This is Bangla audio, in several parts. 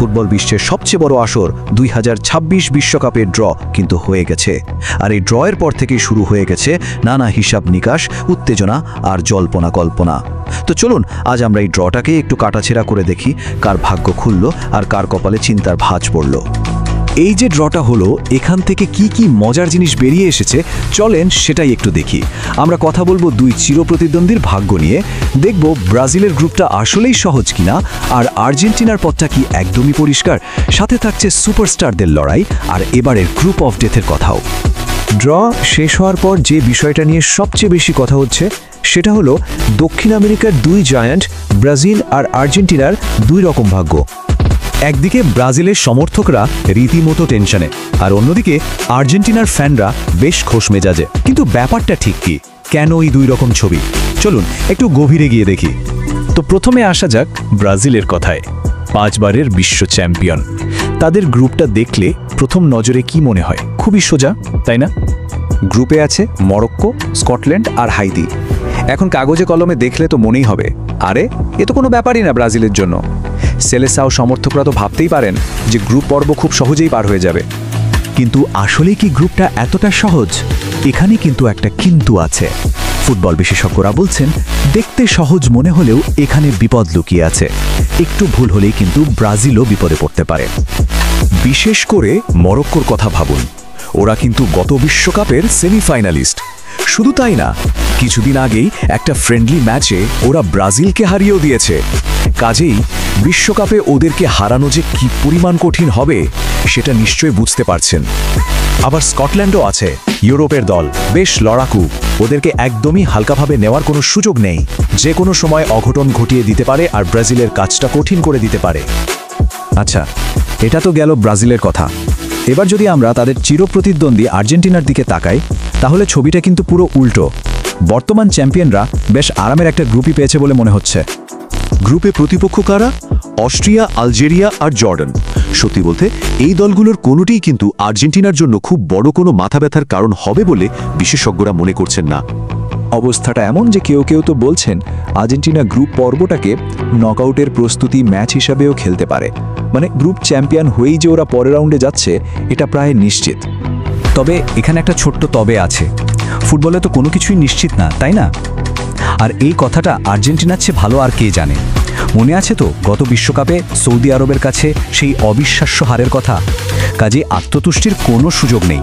ফুটবল বিশ্বের সবচেয়ে বড় আসর 2026 বিশ্বকাপের ড্র কিন্তু হয়ে গেছে। আর এই ড্রয়ের পর থেকেই শুরু হয়ে গেছে নানা হিসাব নিকাশ, উত্তেজনা আর জল্পনা কল্পনা। তো চলুন আজ আমরা এই ড্রটাকে একটু কাটাছেঁড়া করে দেখি কার ভাগ্য খুলল আর কার কপালে চিন্তার ভাঁজ পড়ল। এই যে ড্রটা হলো, এখান থেকে কি কি মজার জিনিস বেরিয়ে এসেছে চলেন সেটাই একটু দেখি। আমরা কথা বলবো দুই চিরপ্রতিদ্বন্দ্বীর ভাগ্য নিয়ে, দেখব ব্রাজিলের গ্রুপটা আসলেই সহজ কিনা, আর আর্জেন্টিনার পথটা কি একদমই পরিষ্কার। সাথে থাকছে সুপারস্টারদের লড়াই আর এবারের গ্রুপ অফ ডেথের কথাও। ড্র শেষ হওয়ার পর যে বিষয়টা নিয়ে সবচেয়ে বেশি কথা হচ্ছে সেটা হলো দক্ষিণ আমেরিকার দুই জায়ান্ট ব্রাজিল আর আর্জেন্টিনার দুই রকম ভাগ্য। একদিকে ব্রাজিলের সমর্থকরা রীতিমতো টেনশনে, আর অন্যদিকে আর্জেন্টিনার ফ্যানরা বেশ খোশ মেজাজে। কিন্তু ব্যাপারটা ঠিক কি, কেন এই দুই রকম ছবি, চলুন একটু গভীরে গিয়ে দেখি। তো প্রথমে আসা যাক ব্রাজিলের কথায়। 5 বারের বিশ্ব চ্যাম্পিয়ন, তাদের গ্রুপটা দেখলে প্রথম নজরে কি মনে হয়? খুবই সোজা, তাই না? গ্রুপে আছে মরক্কো, স্কটল্যান্ড আর হাইতি। এখন কাগজে কলমে দেখলে তো মনেই হবে, আরে এ তো কোনো ব্যাপারই না ব্রাজিলের জন্য। সেলেসাও সমর্থকরা তো ভাবতেই পারেন যে গ্রুপ পর্ব খুব সহজেই পার হয়ে যাবে। কিন্তু আসলে কি গ্রুপটা এতটা সহজ? এখানে কিন্তু একটা কিন্তু আছে। ফুটবল বিশেষজ্ঞরা বলছেন দেখতে সহজ মনে হলেও এখানে বিপদ লুকিয়ে আছে। একটু ভুল হলেই কিন্তু ব্রাজিলও বিপদে পড়তে পারে। বিশেষ করে মরক্কোর কথা ভাবুন, ওরা কিন্তু গত বিশ্বকাপের সেমিফাইনালিস্ট। শুধু তাই না, কিছুদিন আগেই একটা ফ্রেন্ডলি ম্যাচে ওরা ব্রাজিলকে হারিয়েও দিয়েছে। কাজেই বিশ্বকাপে ওদেরকে হারানো যে কি পরিমাণ কঠিন হবে সেটা নিশ্চয়ই বুঝতে পারছেন। আবার স্কটল্যান্ডও আছে, ইউরোপের দল, বেশ লড়াকু। ওদেরকে একদমই হালকাভাবে নেওয়ার কোনো সুযোগ নেই। যে কোনো সময় অঘটন ঘটিয়ে দিতে পারে আর ব্রাজিলের কাজটা কঠিন করে দিতে পারে। আচ্ছা, এটা তো গেল ব্রাজিলের কথা। এবার যদি আমরা তাদের চিরপ্রতিদ্বন্দ্বী আর্জেন্টিনার দিকে তাকাই, তাহলে ছবিটা কিন্তু পুরো উল্টো। বর্তমান চ্যাম্পিয়নরা বেশ আরামের একটা গ্রুপই পেয়েছে বলে মনে হচ্ছে। গ্রুপে প্রতিপক্ষ কারা? অস্ট্রিয়া, আলজেরিয়া আর জর্ডান। সত্যি বলতে এই দলগুলোর কোনোটিই কিন্তু আর্জেন্টিনার জন্য খুব বড় কোনো মাথা ব্যথার কারণ হবে বলে বিশেষজ্ঞরা মনে করছেন না। অবস্থাটা এমন যে কেউ কেউ তো বলছেন আর্জেন্টিনা গ্রুপ পর্বটাকে নকআউটের প্রস্তুতি ম্যাচ হিসাবেও খেলতে পারে। মানে গ্রুপ চ্যাম্পিয়ন হয়েই যে ওরা পরের রাউন্ডে যাচ্ছে এটা প্রায় নিশ্চিত। তবে এখানে একটা ছোট্ট তবে আছে, ফুটবলে তো কোনো কিছুই নিশ্চিত না, তাই না? আর এই কথাটা আর্জেন্টিনার চেয়ে ভালো আর কে জানে। মনে আছে তো গত বিশ্বকাপে সৌদি আরবের কাছে সেই অবিশ্বাস্য হারের কথা। কাজে আত্মতুষ্টির কোনো সুযোগ নেই।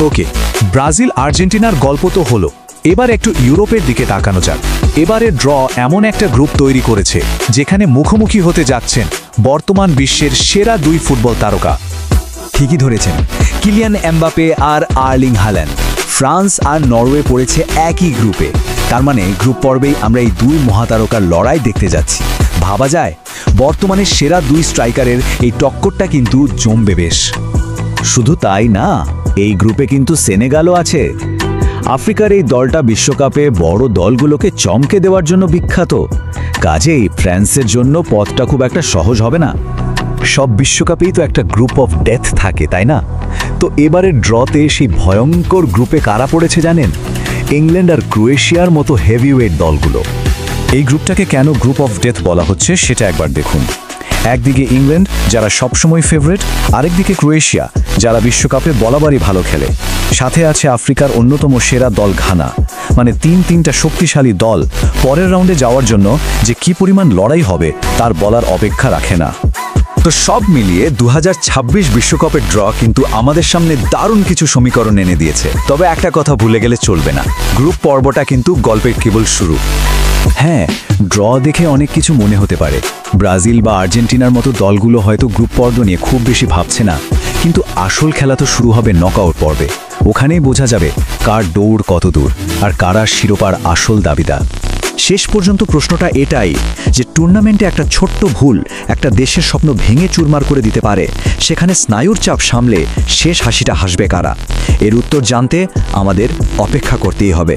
ওকে, ব্রাজিল আর্জেন্টিনার গল্প তো হলো, এবার একটু ইউরোপের দিকে তাকানো যাক। এবারে ড্র এমন একটা গ্রুপ তৈরি করেছে যেখানে মুখোমুখি হতে যাচ্ছেন বর্তমান বিশ্বের সেরা দুই ফুটবল তারকা। ঠিকই ধরেছেন, কিলিয়ান এমবাপে আর আর্লিং হাল্যান্ড। ফ্রান্স আর নরওয়ে পড়েছে একই গ্রুপে। তার মানে গ্রুপ পর্বেই আমরা এই দুই মহাতারকার লড়াই দেখতে যাচ্ছি। ভাবা যায় বর্তমানে সেরা দুই স্ট্রাইকারের এই টক্করটা কিন্তু জমবে বেশ। শুধু তাই না, এই গ্রুপে কিন্তু সেনেগালও আছে। আফ্রিকার এই দলটা বিশ্বকাপে বড় দলগুলোকে চমকে দেওয়ার জন্য বিখ্যাত। কাজেই ফ্রান্সের জন্য পথটা খুব একটা সহজ হবে না। সব বিশ্বকাপেই তো একটা গ্রুপ অফ ডেথ থাকে, তাই না? তো এবারের ড্রতে সেই ভয়ঙ্কর গ্রুপে কারা পড়েছে জানেন? ইংল্যান্ড আর ক্রোয়েশিয়ার মতো হেভিওয়েট দলগুলো। এই গ্রুপটাকে কেন গ্রুপ অফ ডেথ বলা হচ্ছে সেটা একবার দেখুন। একদিকে ইংল্যান্ড, যারা সবসময় ফেভারিট, আরেকদিকে ক্রোয়েশিয়া, যারা বিশ্বকাপে বরাবরই ভালো খেলে। সাথে আছে আফ্রিকার অন্যতম সেরা দল ঘানা। মানে তিনটা শক্তিশালী দল পরের রাউন্ডে যাওয়ার জন্য যে কি পরিমাণ লড়াই হবে তার বলার অপেক্ষা রাখে না। তো সব মিলিয়ে 2026 বিশ্বকাপের ড্র কিন্তু আমাদের সামনে দারুণ কিছু সমীকরণ এনে দিয়েছে। তবে একটা কথা ভুলে গেলে চলবে না, গ্রুপ পর্বটা কিন্তু গল্পের কেবল শুরু। হ্যাঁ, ড্র দেখে অনেক কিছু মনে হতে পারে। ব্রাজিল বা আর্জেন্টিনার মতো দলগুলো হয়তো গ্রুপ পর্ব নিয়ে খুব বেশি ভাবছে না, কিন্তু আসল খেলা তো শুরু হবে নকআউট পর্বে। ওখানেই বোঝা যাবে কার দৌড় কত দূর আর কারা শিরোপার আসল দাবিদার। শেষ পর্যন্ত প্রশ্নটা এটাই যে টুর্নামেন্টে একটা ছোট্ট ভুল একটা দেশের স্বপ্ন ভেঙে চুরমার করে দিতে পারে। সেখানে স্নায়ুর চাপ সামলে শেষ হাসিটা হাসবে কারা? এর উত্তর জানতে আমাদের অপেক্ষা করতেই হবে।